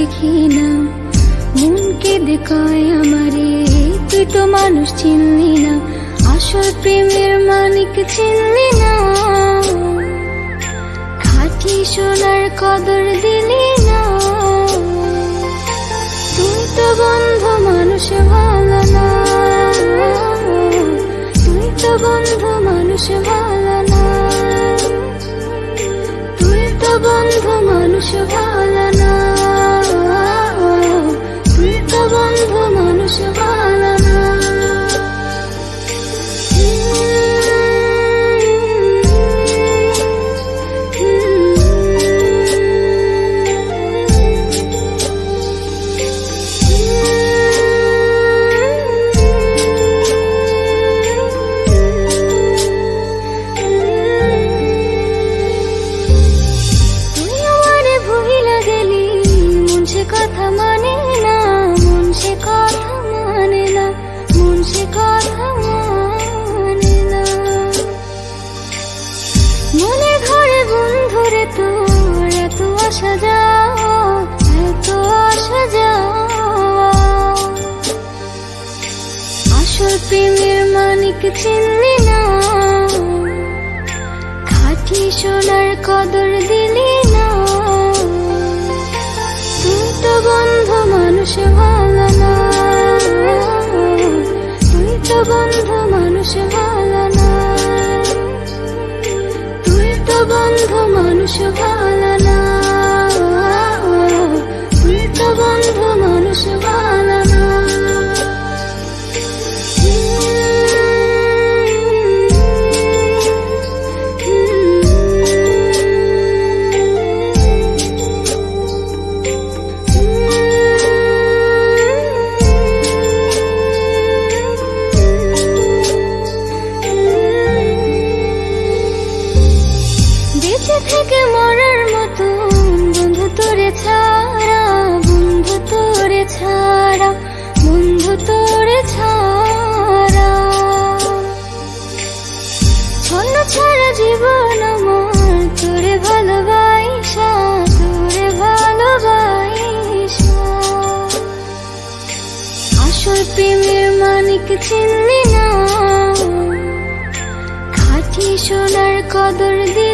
দেখি না, মন কেঁদে কয় আমারে তুই তো মানুষ চিনলি না, আসল প্রেমের মানিক চিনলি না, খাঁটি সোনার কদর দিলি না। তুই তো বন্ধু মানুষ ভালো না, তুই তো বন্ধু মানুষ ভালো না, তুই তো বন্ধু মানুষ ভালো না, তুই তো বন্ধু মানুষ ভালো না। কথা মানে না, মন সে কথা মানে না, মন সে কথা মানে না। মনে ঘরে বন্ধুরে তোর এত আসা যাওয়া, এত আসা যাওয়া, আসল প্রেমের মানিক চিনলি না, খাঁটি সোনার কদর দিলি না। তুই তো বন্ধু মানুষ ভালো না, তুই তো বন্ধু মানুষ ভালো না, তুই তো বন্ধু মানুষ ভালো না, তুই তো বন্ধু মানুষ ভালো না। বেঁচে থেকে মরার মতো বন্ধু তোরে ছাড়া, বন্ধু তোরে ছাড়া, বন্ধু তোরে ছাড়া, ছন্ন ছাড়া জীবন আমার তোরে ভালোবাসা, তোরে ভালোবাসা, আসল প্রেমের মানিক চিনলি না, খাঁটি সোনার কদর দি